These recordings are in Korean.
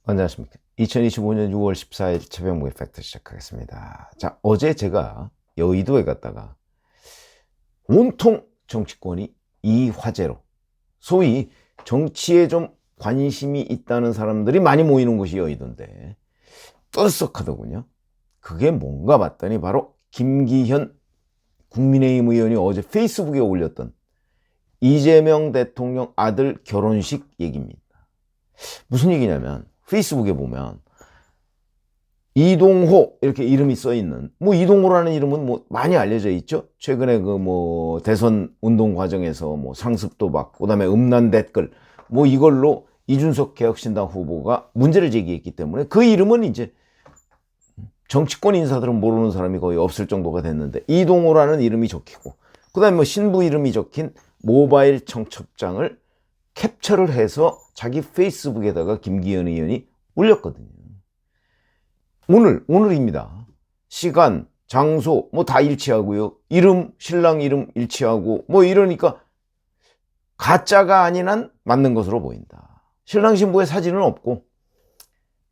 안녕하십니까. 2025년 6월 14일 최병무의 팩트 시작하겠습니다. 자, 어제 제가 여의도에 갔다가 온통 정치권이 이 화제로, 소위 정치에 좀 관심이 있다는 사람들이 많이 모이는 곳이 여의도인데 떠들썩하더군요. 그게 뭔가 봤더니 바로 김기현 국민의힘 의원이 어제 페이스북에 올렸던 이재명 대통령 아들 결혼식 얘기입니다. 무슨 얘기냐면 페이스북에 보면 이동호 이렇게 이름이 써 있는, 뭐 이동호라는 이름은 뭐 많이 알려져 있죠. 최근에 그 뭐 대선 운동 과정에서 뭐 상습도 받고 그다음에 음란 댓글 뭐 이걸로 이준석 개혁신당 후보가 문제를 제기했기 때문에 그 이름은 이제 정치권 인사들은 모르는 사람이 거의 없을 정도가 됐는데, 이동호라는 이름이 적히고 그다음에 뭐 신부 이름이 적힌 모바일 청첩장을 캡처를 해서 자기 페이스북에다가 김기현 의원이 올렸거든요. 오늘입니다. 시간, 장소 뭐 다 일치하고요. 이름, 신랑 이름 일치하고 뭐 이러니까 가짜가 아닌 한 맞는 것으로 보인다. 신랑 신부의 사진은 없고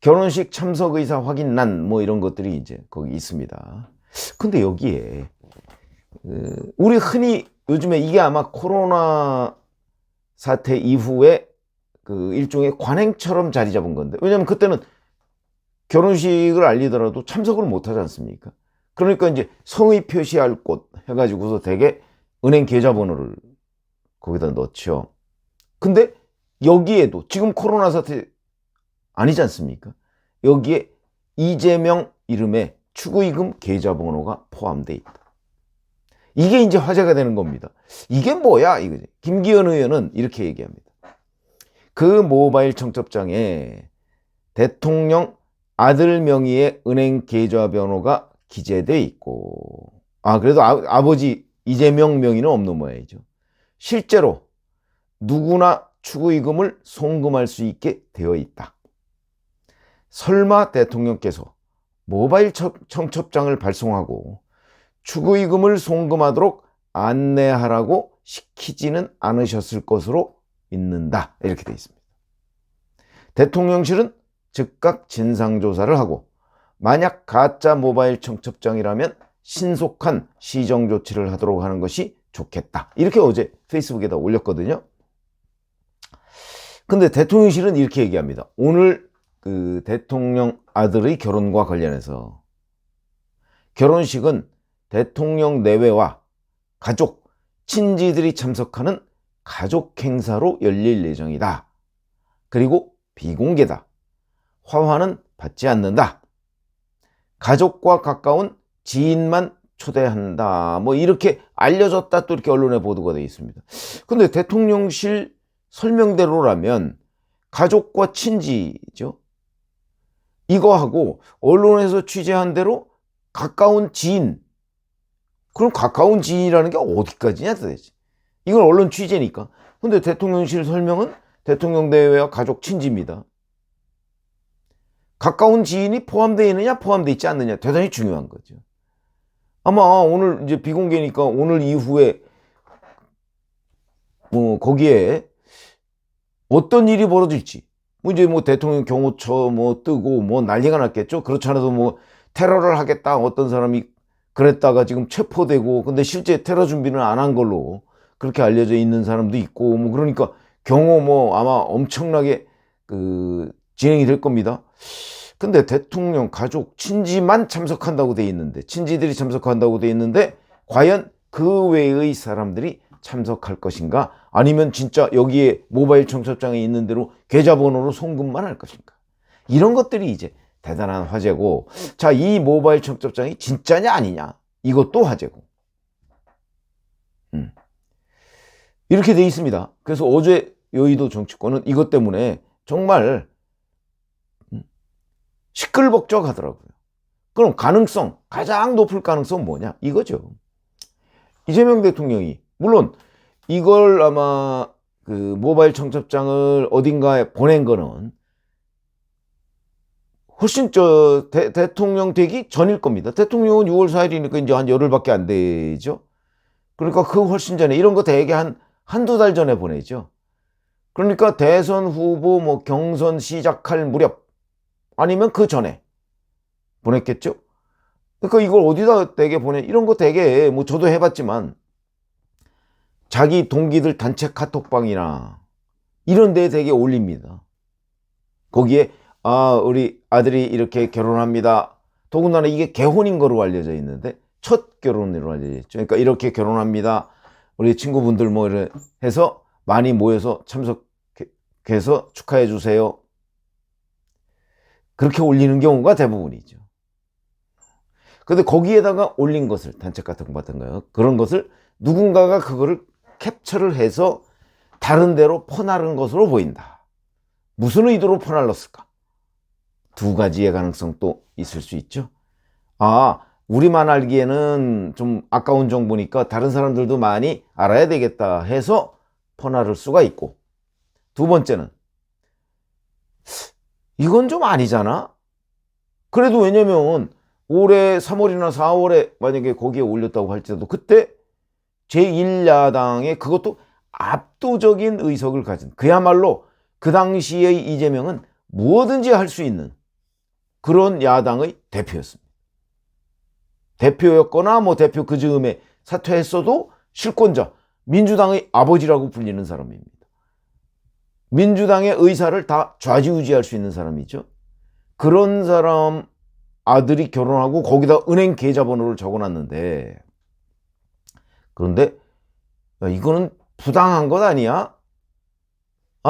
결혼식 참석 의사 확인란 뭐 이런 것들이 이제 거기 있습니다. 근데 여기에 우리 흔히 요즘에 이게 아마 코로나 사태 이후에 그 일종의 관행처럼 자리 잡은 건데, 왜냐면 그때는 결혼식을 알리더라도 참석을 못 하지 않습니까? 그러니까 이제 성의 표시할 곳 해가지고서 되게 은행 계좌번호를 거기다 넣죠. 근데 여기에도 지금 코로나 사태 아니지 않습니까? 여기에 이재명 이름에 축의금 계좌번호가 포함되어 있다. 이게 이제 화제가 되는 겁니다. 이게 뭐야 이거지. 김기현 의원은 이렇게 얘기합니다. 그 모바일 청첩장에 대통령 아들 명의의 은행 계좌 번호가 기재돼 있고, 그래도 아버지 이재명 명의는 없는 모양이죠. 실제로 누구나 축의금을 송금할 수 있게 되어 있다. 설마 대통령께서 모바일 청첩장을 발송하고 축의금을 송금하도록 안내하라고 시키지는 않으셨을 것으로 믿는다. 이렇게 되어 있습니다. 대통령실은 즉각 진상조사를 하고 만약 가짜 모바일 청첩장이라면 신속한 시정 조치를 하도록 하는 것이 좋겠다. 이렇게 어제 페이스북에다 올렸거든요. 근데 대통령실은 이렇게 얘기합니다. 오늘 그 대통령 아들의 결혼과 관련해서 결혼식은 대통령 내외와 가족, 친지들이 참석하는 가족 행사로 열릴 예정이다. 그리고 비공개다. 화환은 받지 않는다. 가족과 가까운 지인만 초대한다. 뭐 이렇게 알려졌다. 또 이렇게 언론에 보도가 되어 있습니다. 근데 대통령실 설명대로라면 가족과 친지죠. 이거하고 언론에서 취재한 대로 가까운 지인. 그럼 가까운 지인이라는 게 어디까지냐 도대체. 이건 언론 취재니까. 근데 대통령실 설명은 대통령 내외와 가족 친지입니다. 가까운 지인이 포함되어 있느냐 포함되어 있지 않느냐 대단히 중요한 거죠. 아마 오늘 이제 비공개니까 오늘 이후에 뭐 거기에 어떤 일이 벌어질지, 뭐 이제 뭐 대통령 경호처 뭐 뜨고 뭐 난리가 났겠죠. 그렇지 않아도 뭐 테러를 하겠다 어떤 사람이 그랬다가 지금 체포되고, 근데 실제 테러 준비는 안 한 걸로 그렇게 알려져 있는 사람도 있고, 뭐 그러니까 경호 뭐 아마 엄청나게 그 진행이 될 겁니다. 근데 대통령 가족 친지만 참석한다고 돼 있는데, 친지들이 참석한다고 돼 있는데 과연 그 외의 사람들이 참석할 것인가, 아니면 진짜 여기에 모바일 청첩장에 있는 대로 계좌번호로 송금만 할 것인가, 이런 것들이 이제 대단한 화제고, 자, 이 모바일 청첩장이 진짜냐 아니냐 이것도 화제고, 이렇게 돼 있습니다. 그래서 어제 여의도 정치권은 이것 때문에 정말 시끌벅적하더라고요. 그럼 가능성, 가장 높을 가능성은 뭐냐 이거죠. 이재명 대통령이 물론 이걸 아마 그 모바일 청첩장을 어딘가에 보낸 거는 훨씬 대통령 되기 전일 겁니다. 대통령은 6월 4일이니까 이제 한 열흘밖에 안 되죠. 그러니까 그 훨씬 전에, 이런 거 대개 한두 달 전에 보내죠. 그러니까 대선 후보 뭐 경선 시작할 무렵 아니면 그 전에 보냈겠죠. 그러니까 이걸 어디다 되게 보내? 이런 거 되게 뭐 저도 해봤지만 자기 동기들 단체 카톡방이나 이런 데에 되게 올립니다. 거기에 우리 아들이 이렇게 결혼합니다. 더군다나 이게 개혼인 거로 알려져 있는데 첫 결혼으로 알려져 있죠. 그러니까 이렇게 결혼합니다. 우리 친구분들 뭐 이래 해서 많이 모여서 참석해서 축하해 주세요. 그렇게 올리는 경우가 대부분이죠. 근데 거기에다가 올린 것을 단체 카톡 같은 거요. 그런 것을 누군가가 그거를 캡처를 해서 다른 데로 퍼나른 것으로 보인다. 무슨 의도로 퍼날랐을까? 두 가지의 가능성도 있을 수 있죠. 우리만 알기에는 좀 아까운 정보니까 다른 사람들도 많이 알아야 되겠다 해서 퍼나를 수가 있고, 두 번째는 이건 좀 아니잖아. 그래도 왜냐면 올해 3월이나 4월에 만약에 거기에 올렸다고 할지라도 그때 제1야당의 그것도 압도적인 의석을 가진, 그야말로 그 당시의 이재명은 무엇든지 할 수 있는 그런 야당의 대표였습니다. 대표였거나 뭐 대표 그 즈음에 사퇴했어도 실권자, 민주당의 아버지라고 불리는 사람입니다. 민주당의 의사를 다 좌지우지할 수 있는 사람이죠. 그런 사람 아들이 결혼하고 거기다 은행 계좌번호를 적어놨는데, 그런데 이거는 부당한 것 아니야?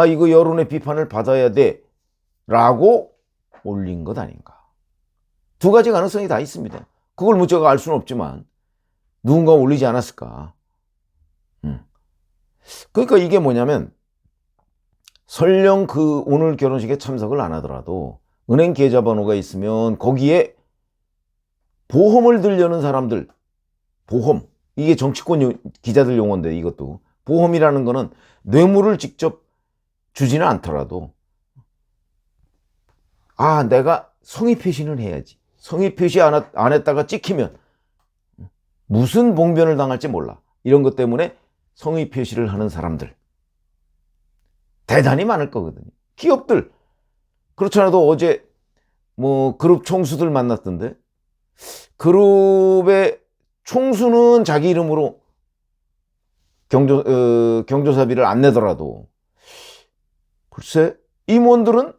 이거 여론의 비판을 받아야 돼 라고 올린 것 아닌가. 두 가지 가능성이 다 있습니다. 그걸 뭐 제가 알 수는 없지만 누군가 올리지 않았을까. 그러니까 이게 뭐냐면, 설령 그 오늘 결혼식에 참석을 안 하더라도 은행 계좌번호가 있으면 거기에 보험을 들려는 사람들, 보험, 이게 정치권 기자들 용어인데, 이것도 보험이라는 거는 뇌물을 직접 주지는 않더라도 내가 성의 표시는 해야지. 성의 표시 안 했다가 찍히면 무슨 봉변을 당할지 몰라. 이런 것 때문에 성의 표시를 하는 사람들 대단히 많을 거거든요. 기업들. 그렇지 않아도 어제 뭐 그룹 총수들 만났던데, 그룹의 총수는 자기 이름으로 경조사비를 안 내더라도, 글쎄 임원들은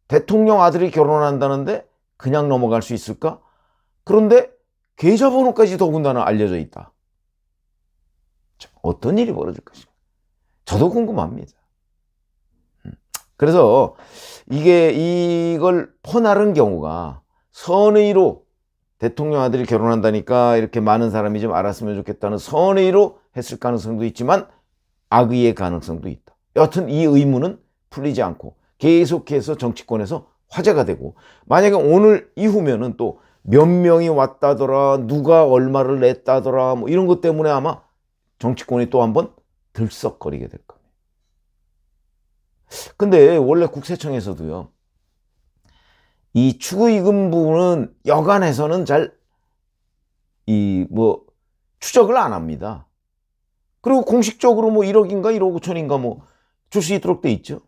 대통령 아들이 결혼한다는데 그냥 넘어갈 수 있을까? 그런데 계좌번호까지 더군다나 알려져 있다. 어떤 일이 벌어질 것인가? 저도 궁금합니다. 그래서 이걸 퍼나른 경우가 선의로 대통령 아들이 결혼한다니까 이렇게 많은 사람이 좀 알았으면 좋겠다는 선의로 했을 가능성도 있지만 악의의 가능성도 있다. 여하튼 이 의문은 풀리지 않고 계속해서 정치권에서 화제가 되고, 만약에 오늘 이후면은 또 몇 명이 왔다더라, 누가 얼마를 냈다더라, 뭐 이런 것 때문에 아마 정치권이 또 한번 들썩거리게 될 겁니다. 근데 원래 국세청에서도요, 이 추구이금 부분은 여간해서는 잘 추적을 안 합니다. 그리고 공식적으로 뭐 1억인가 1억 5천인가 뭐 줄 수 있도록 돼 있죠.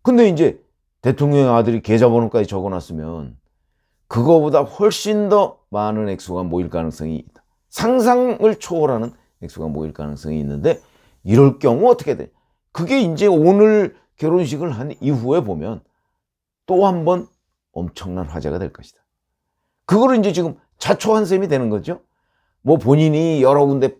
근데 이제 대통령의 아들이 계좌번호까지 적어놨으면 그거보다 훨씬 더 많은 액수가 모일 가능성이 있다. 상상을 초월하는 액수가 모일 가능성이 있는데, 이럴 경우 어떻게 돼? 그게 이제 오늘 결혼식을 한 이후에 보면 또 한 번 엄청난 화제가 될 것이다. 그거를 이제 지금 자초한 셈이 되는 거죠. 뭐 본인이 여러 군데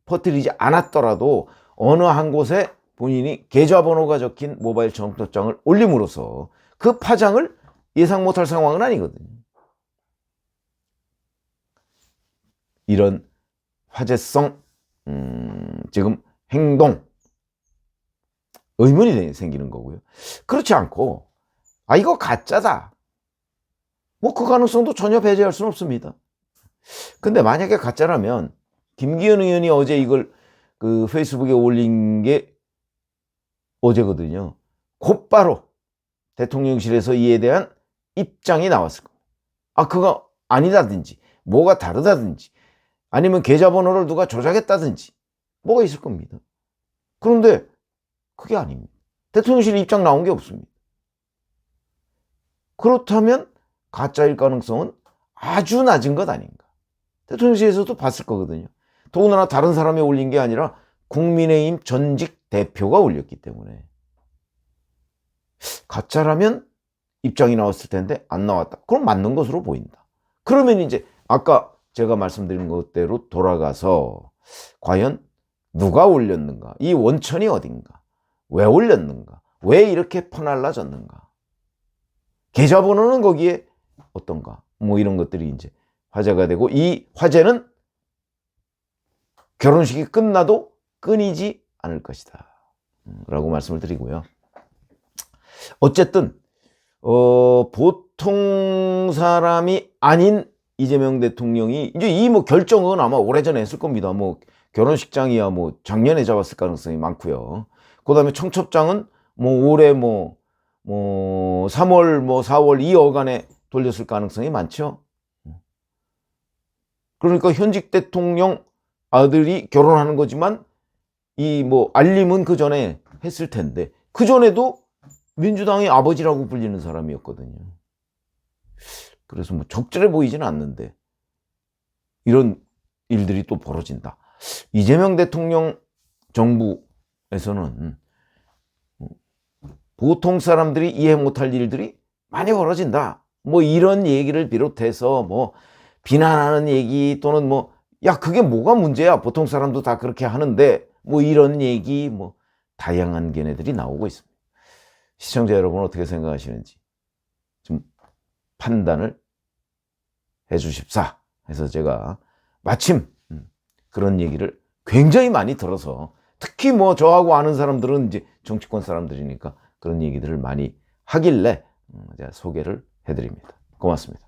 퍼뜨리지 않았더라도 어느 한 곳에 본인이 계좌번호가 적힌 모바일 청첩장을 올림으로써 그 파장을 예상 못할 상황은 아니거든요. 이런 화제성, 지금 행동, 의문이 생기는 거고요. 그렇지 않고 이거 가짜다, 뭐 그 가능성도 전혀 배제할 수는 없습니다. 근데 만약에 가짜라면 김기현 의원이 어제 이걸 그 페이스북에 올린 게 어제거든요. 곧바로 대통령실에서 이에 대한 입장이 나왔을 겁니다. 그거 아니다든지 뭐가 다르다든지 아니면 계좌번호를 누가 조작했다든지 뭐가 있을 겁니다. 그런데 그게 아닙니다. 대통령실 입장 나온 게 없습니다. 그렇다면 가짜일 가능성은 아주 낮은 것 아닌가. 대통령실에서도 봤을 거거든요. 더군다나 다른 사람이 올린 게 아니라 국민의힘 전직 대표가 올렸기 때문에 가짜라면 입장이 나왔을 텐데 안 나왔다. 그럼 맞는 것으로 보인다. 그러면 이제 아까 제가 말씀드린 것대로 돌아가서 과연 누가 올렸는가? 이 원천이 어딘가? 왜 올렸는가? 왜 이렇게 퍼날라졌는가? 계좌번호는 거기에 어떤가? 뭐 이런 것들이 이제 화제가 되고, 이 화제는 결혼식이 끝나도 끊이지 않을 것이다 라고 말씀을 드리고요. 어쨌든 보통 사람이 아닌 이재명 대통령이 이제 이 뭐 결정은 아마 오래전에 했을 겁니다. 뭐 결혼식장이야 뭐 작년에 잡았을 가능성이 많고요. 그다음에 청첩장은 뭐 올해 뭐 3월 뭐 4월 이 어간에 돌렸을 가능성이 많죠. 그러니까 현직 대통령 아들이 결혼하는 거지만 이 뭐 알림은 그 전에 했을 텐데, 그 전에도 민주당의 아버지라고 불리는 사람이었거든요. 그래서 뭐 적절해 보이지는 않는데 이런 일들이 또 벌어진다. 이재명 대통령 정부에서는 보통 사람들이 이해 못할 일들이 많이 벌어진다. 뭐 이런 얘기를 비롯해서 뭐 비난하는 얘기 또는 뭐 야 그게 뭐가 문제야, 보통 사람도 다 그렇게 하는데, 뭐 이런 얘기, 뭐 다양한 견해들이 나오고 있습니다. 시청자 여러분 어떻게 생각하시는지 좀 판단을 해 주십사 해서 제가 마침 그런 얘기를 굉장히 많이 들어서, 특히 뭐 저하고 아는 사람들은 이제 정치권 사람들이니까 그런 얘기들을 많이 하길래 제가 소개를 해드립니다. 고맙습니다.